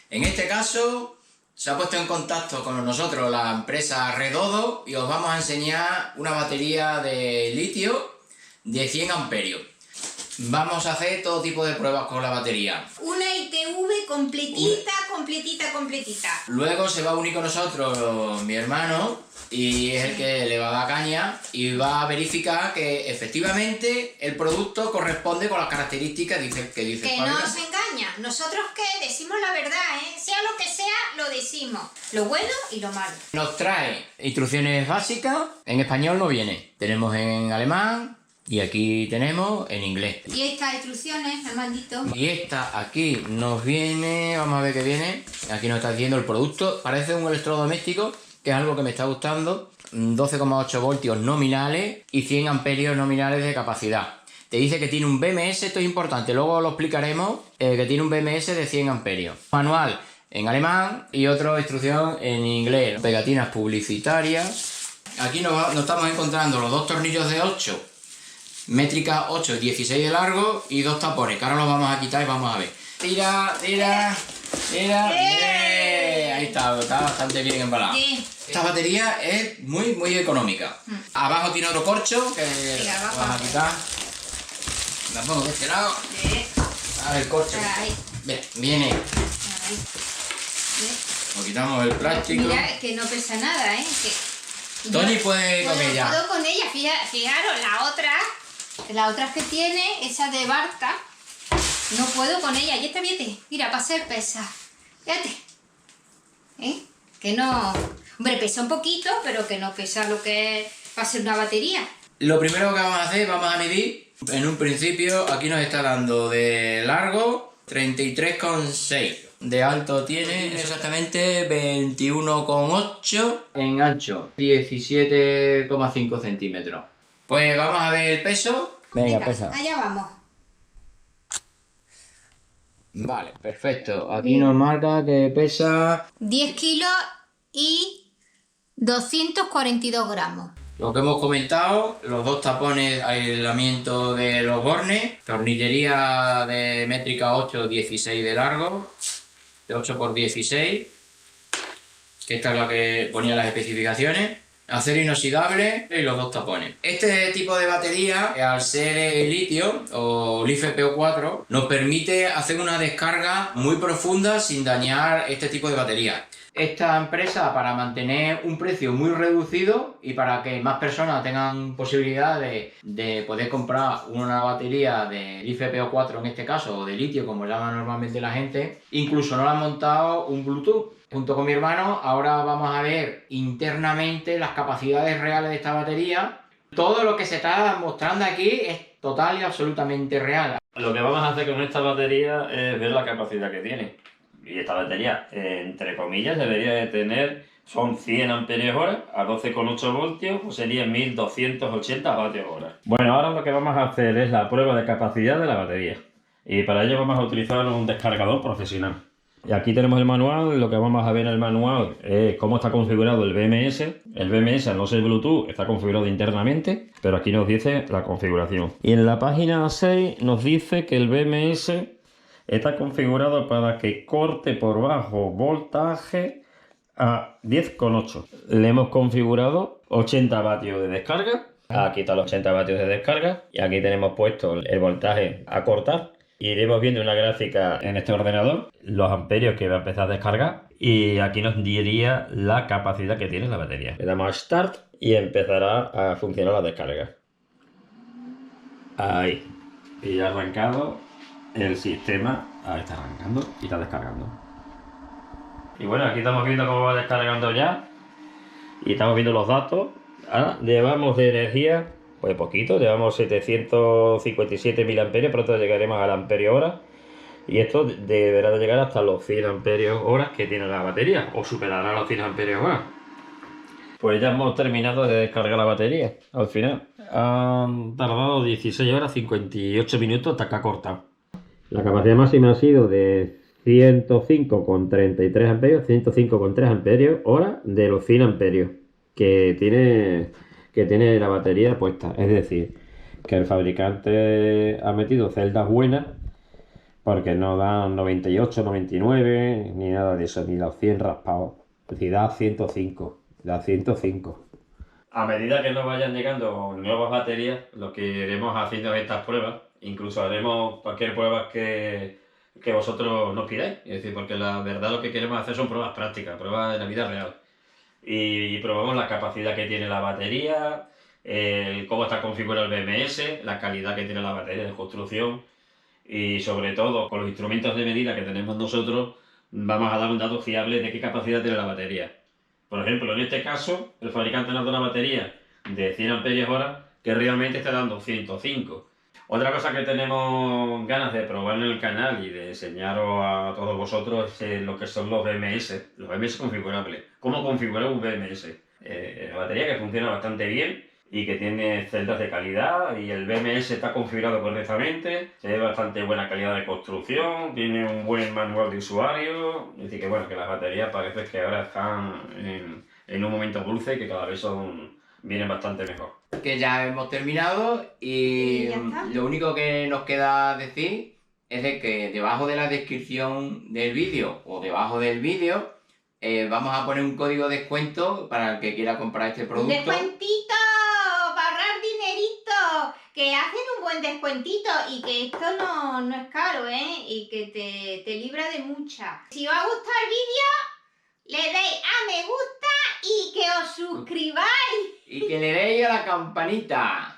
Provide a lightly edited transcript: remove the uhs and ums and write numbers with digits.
En este caso se ha puesto en contacto con nosotros la empresa Redodo y os vamos a enseñar una batería de litio de 100 amperios. Vamos a hacer todo tipo de pruebas con la batería. Una ITV completita. Luego se va a unir con nosotros mi hermano y es el que le va a dar caña y va a verificar que efectivamente el producto corresponde con las características que dice Que no os engaña. Nosotros que decimos la verdad, ¿eh? Sea lo que sea, lo decimos. Lo bueno y lo malo. Nos trae instrucciones básicas, en español no viene. Tenemos en alemán y aquí tenemos en inglés. Y estas instrucciones, Armandito. Y esta aquí nos viene, vamos a ver qué viene. Aquí nos está diciendo el producto, parece un electrodoméstico, que es algo que me está gustando. 12,8 voltios nominales y 100 amperios nominales de capacidad. Te dice que tiene un BMS, esto es importante, luego lo explicaremos, que tiene un BMS de 100 amperios. Manual en alemán y otra instrucción en inglés. Pegatinas publicitarias. Aquí nos estamos encontrando los dos tornillos de 8. Métrica 8, 16 de largo y dos tapones, que ahora los vamos a quitar y vamos a ver. Tira. Ahí está bastante bien embalado. Esta batería es muy económica. Abajo tiene otro corcho que vamos a quitar. La pongo de este lado. A ver el corcho. Viene. Lo quitamos el plástico. Mira, que no pesa nada, ¿eh? Tony puede con ella. Puedo con ella, fijaros, la otra que tiene, esa de Barta, no puedo con ella. Y esta, fíjate, mira, para hacer pesa. Fíjate. Que no... Hombre, pesa un poquito, pero que no pesa lo que es para ser una batería. Lo primero que vamos a hacer, vamos a medir. En un principio, aquí nos está dando de largo 33,6. De alto tiene exactamente 21,8. En ancho 17,5 centímetros. Pues vamos a ver el peso. Venga, pesa. Allá vamos. Vale, perfecto. Aquí nos marca que pesa 10 kilos y 242 gramos. lo que hemos comentado, los dos tapones, aislamiento de los bornes, tornillería de métrica 8, 16 de largo, de 8 por 16, que esta es la que ponía las especificaciones. Acero inoxidable y los dos tapones. Este tipo de batería, al ser litio o LiFePO4, nos permite hacer una descarga muy profunda sin dañar este tipo de baterías. Esta empresa, para mantener un precio muy reducido y para que más personas tengan posibilidad de poder comprar una batería de LiFePO4 en este caso, o de litio como llama normalmente la gente, incluso nos han montado un Bluetooth. Junto con mi hermano, ahora vamos a ver internamente las capacidades reales de esta batería. Todo lo que se está mostrando aquí es total y absolutamente real. Lo que vamos a hacer con esta batería es ver la capacidad que tiene. Y esta batería, entre comillas, debería de tener, son 100 amperios hora a 12,8 voltios, pues serían 1280 vatios hora. Bueno, ahora lo que vamos a hacer es la prueba de capacidad de la batería. Y para ello vamos a utilizar un descargador profesional. Y aquí tenemos el manual. Lo que vamos a ver en el manual es cómo está configurado el BMS. El BMS, al no ser Bluetooth, está configurado internamente, pero aquí nos dice la configuración. Y en la página 6 nos dice que el BMS está configurado para que corte por bajo voltaje a 10,8. Le hemos configurado 80 vatios de descarga. Aquí están los 80 vatios de descarga. Y aquí tenemos puesto el voltaje a cortar. Iremos viendo una gráfica en este ordenador, los amperios que va a empezar a descargar, y aquí nos diría la capacidad que tiene la batería. Le damos a Start y empezará a funcionar la descarga. Ahí. Y ha arrancado el sistema. Ahí está arrancando y está descargando. Y bueno, aquí estamos viendo cómo va descargando ya. Y estamos viendo los datos. Ahora llevamos de energía... Pues poquito, llevamos 757 mAh, pronto llegaremos al amperio hora. Y esto deberá de llegar hasta los 100 amperios horas que tiene la batería, o superará los 100 amperios horas. Pues ya hemos terminado de descargar la batería, al final. Han tardado 16 horas 58 minutos hasta que ha cortado. La capacidad máxima ha sido de 105,33 amperios, 105,3 amperios hora de los 100 amperios que tiene la batería puesta. Es decir, que el fabricante ha metido celdas buenas porque no dan 98, 99, ni nada de eso, ni los 100 raspados. Es decir, da 105, da 105. A medida que nos vayan llegando nuevas baterías, lo que iremos haciendo es estas pruebas. Incluso haremos cualquier prueba que vosotros nos pidáis. Es decir, porque la verdad lo que queremos hacer son pruebas prácticas, pruebas de la vida real. Y probamos la capacidad que tiene la batería, cómo está configurado el BMS, la calidad que tiene la batería de construcción y sobre todo con los instrumentos de medida que tenemos nosotros vamos a dar un dato fiable de qué capacidad tiene la batería. Por ejemplo, en este caso, el fabricante nos da una batería de 100 amperios que realmente está dando 105. Otra cosa que tenemos ganas de probar en el canal y de enseñaros a todos vosotros es lo que son los BMS configurables. ¿Cómo configurar un BMS? Una batería que funciona bastante bien y que tiene celdas de calidad y el BMS está configurado correctamente, tiene bastante buena calidad de construcción, tiene un buen manual de usuario, es decir que bueno, que las baterías parece que ahora están en un momento dulce y que cada vez vienen bastante mejor. Que ya hemos terminado Y ya está. lo único que nos queda decir es de que debajo de la descripción del vídeo o debajo del vídeo vamos a poner un código de descuento para el que quiera comprar este ¡Un producto. descuentito! ¡Para ahorrar dinerito! Que hacen un buen descuentito y que esto no es caro, ¿eh? Y que te libra de mucha. Si os ha gustado el vídeo, le deis a me gusta y que os suscribáis. Y que le deis a la campanita.